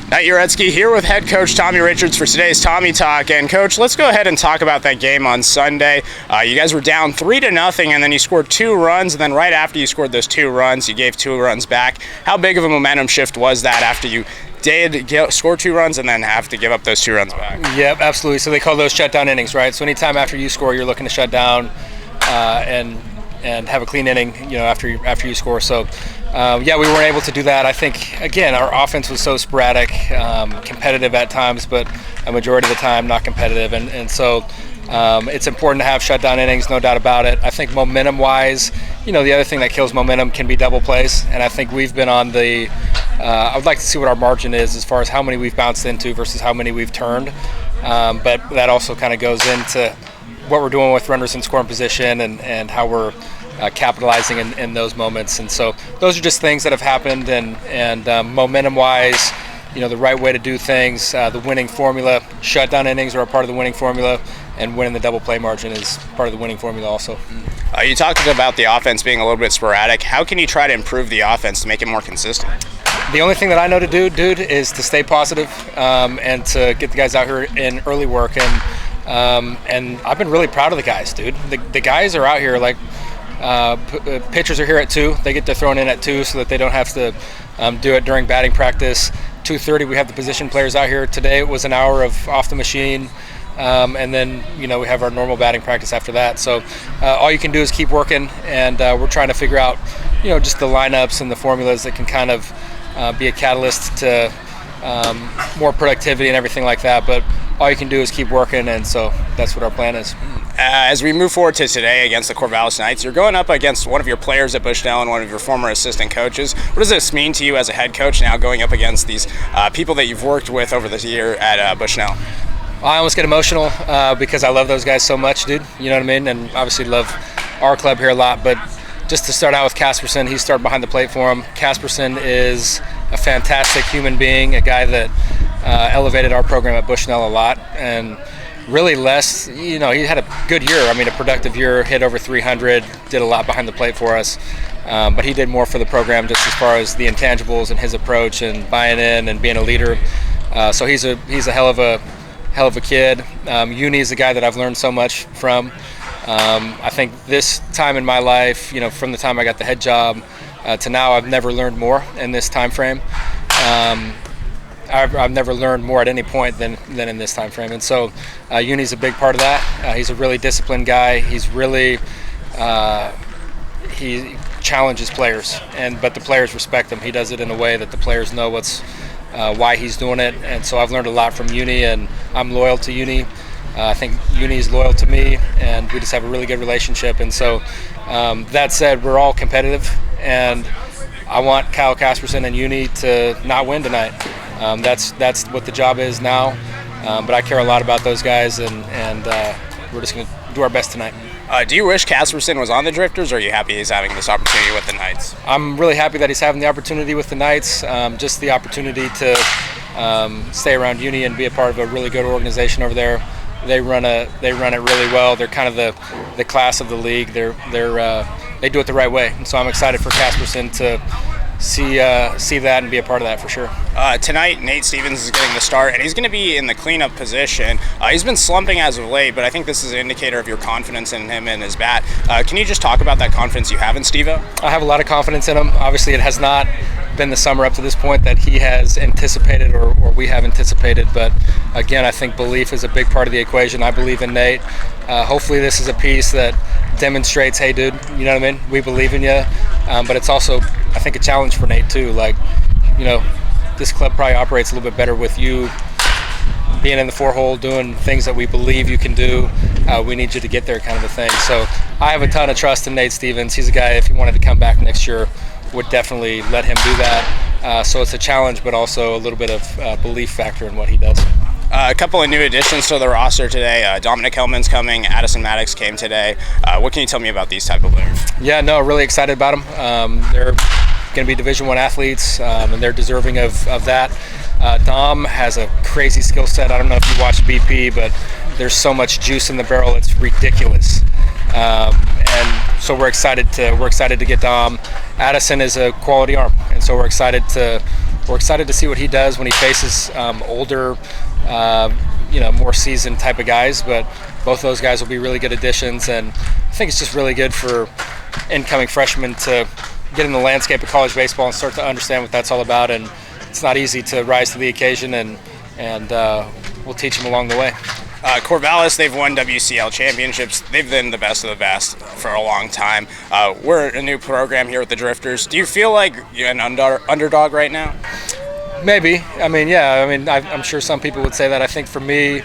Knight Jarecki here with head coach Tommy Richards for today's Tommy Talk. And coach, let's go ahead and talk about that game on Sunday. You guys were down 3-0, and then you scored 2 runs, and then right after you scored those 2 runs, you gave 2 runs back. How big of a momentum shift was that after you did score 2 runs and then have to give up those 2 runs back? Yep, absolutely. So they call those shutdown innings, right? So anytime after you score, you're looking to shut down and have a clean inning, after you score. So, we weren't able to do that. I think, again, our offense was so sporadic, competitive at times, but a majority of the time not competitive. And so it's important to have shutdown innings, no doubt about it. I think momentum-wise, the other thing that kills momentum can be double plays. And I think we've been on the I would like to see what our margin is as far as how many we've bounced into versus how many we've turned. But that also kind of goes into what we're doing with runners in scoring position and how we're capitalizing in those moments. And so those are just things that have happened, and momentum-wise, the right way to do things, the winning formula, shutdown innings are a part of the winning formula, and winning the double play margin is part of the winning formula also. You talked about the offense being a little bit sporadic. How can you try to improve the offense to make it more consistent? The only thing that I know to do, dude, is to stay positive and to get the guys out here in early work. And I've been really proud of the guys, dude. The guys are out here, like, pitchers are here at 2. They get to throw in at 2 so that they don't have to do it during batting practice. 2:30, we have the position players out here. Today it was an hour of off the machine. And then, we have our normal batting practice after that. So all you can do is keep working, and we're trying to figure out, just the lineups and the formulas that can kind of be a catalyst to more productivity and everything like that. But all you can do is keep working, and so that's what our plan is. As we move forward to today against the Corvallis Knights, you're going up against one of your players at Bushnell and one of your former assistant coaches. What does this mean to you as a head coach now, going up against these people that you've worked with over this year at Bushnell? I almost get emotional because I love those guys so much, dude. You know what I mean? And obviously love our club here a lot. But just to start out with Kasperson, he started behind the plate for him. Kasperson is a fantastic human being, a guy that elevated our program at Bushnell a lot. And really he had a good year. I mean, a productive year, hit over 300, did a lot behind the plate for us. But he did more for the program just as far as the intangibles and his approach and buying in and being a leader. So he's a hell of a kid. Uni is a guy that I've learned so much from. I think this time in my life, from the time I got the head job to now, I've never learned more in this time frame. I've never learned more at any point than in this time frame. And so Uni's a big part of that. He's a really disciplined guy. He's really he challenges players, but the players respect him. He does it in a way that the players know why he's doing it. And so I've learned a lot from Uni, and I'm loyal to Uni. I think Uni's loyal to me, and we just have a really good relationship. And so that said, we're all competitive, and I want Kyle Kasperson and Uni to not win tonight. That's what the job is now, but I care a lot about those guys, and we're just going to do our best tonight. Do you wish Kasperson was on the Drifters, or are you happy he's having this opportunity with the Knights? I'm really happy that he's having the opportunity with the Knights, just the opportunity to stay around Uni and be a part of a really good organization over there. They run it really well. They're kind of the class of the league. They do it the right way, and so I'm excited for Kasperson to see that and be a part of that for sure. Tonight, Nate Stevens is getting the start, and he's going to be in the cleanup position. He's been slumping as of late, but I think this is an indicator of your confidence in him and his bat. Can you just talk about that confidence you have in Steve-O? I have a lot of confidence in him. Obviously, it has not been the summer up to this point that he has anticipated or we have anticipated, but again, I think belief is a big part of the equation. I believe in Nate. Hopefully this is a piece that demonstrates, hey dude, you know what I mean? We believe in you. But it's also, I think, a challenge for Nate too. Like, this club probably operates a little bit better with you being in the 4-hole, doing things that we believe you can do. We need you to get there, kind of a thing. So I have a ton of trust in Nate Stevens. He's a guy, if he wanted to come back next year, would definitely let him do that. So it's a challenge, but also a little bit of belief factor in what he does. A couple of new additions to the roster today. Dominic Hellman's coming. Addison Maddox came today. What can you tell me about these type of players? Yeah, no, really excited about them. They're going to be Division I athletes, and they're deserving of that. Dom has a crazy skill set. I don't know if you watch BP, but there's so much juice in the barrel, it's ridiculous. And so we're excited to get Dom. Addison is a quality arm, and so we're excited to we're excited to see what he does when he faces older, more seasoned type of guys. But both those guys will be really good additions, and I think it's just really good for incoming freshmen to get in the landscape of college baseball and start to understand what that's all about. And it's not easy to rise to the occasion, and we'll teach them along the way. Corvallis, they've won WCL championships. They've been the best of the best for a long time. We're a new program here with the Drifters. Do you feel like you're an underdog right now? Maybe. I mean, yeah. I mean, I'm sure some people would say that. I think for me,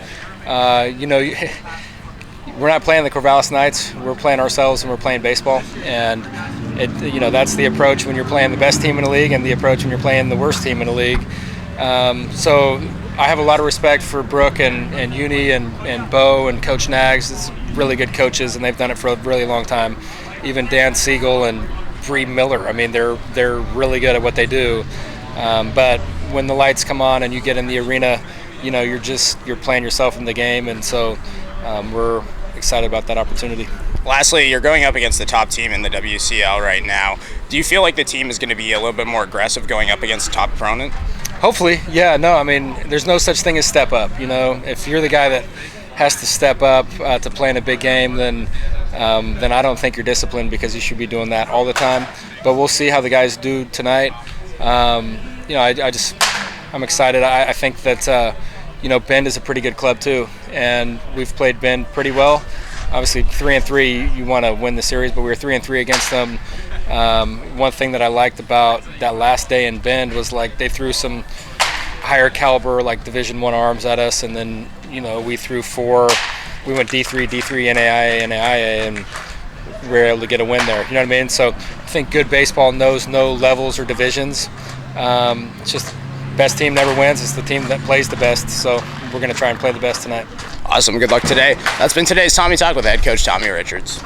we're not playing the Corvallis Knights. We're playing ourselves, and we're playing baseball. And that's the approach when you're playing the best team in the league, and the approach when you're playing the worst team in the league. So I have a lot of respect for Brooke and Uni and Bo and Coach Nags. It's really good coaches, and they've done it for a really long time. Even Dan Siegel and Bree Miller. I mean, they're really good at what they do. But when the lights come on and you get in the arena, you're playing yourself in the game, and so we're excited about that opportunity. Lastly, you're going up against the top team in the WCL right now. Do you feel like the team is going to be a little bit more aggressive going up against the top opponent? Hopefully, yeah. No, I mean, there's no such thing as step up. If you're the guy that has to step up to play in a big game, then I don't think you're disciplined, because you should be doing that all the time. But we'll see how the guys do tonight. I'm excited. I think that Bend is a pretty good club too, and we've played Bend pretty well. Obviously, 3-3, you want to win the series, but we were 3-3 against them. One thing that I liked about that last day in Bend was they threw some higher caliber, Division I arms at us, and then we threw 4. We went D3, NAIA, and we were able to get a win there. You know what I mean? So I think good baseball knows no levels or divisions. It's just best team never wins. It's the team that plays the best. So we're going to try and play the best tonight. Awesome. Good luck today. That's been today's Tommy Talk with head coach Tommy Richards.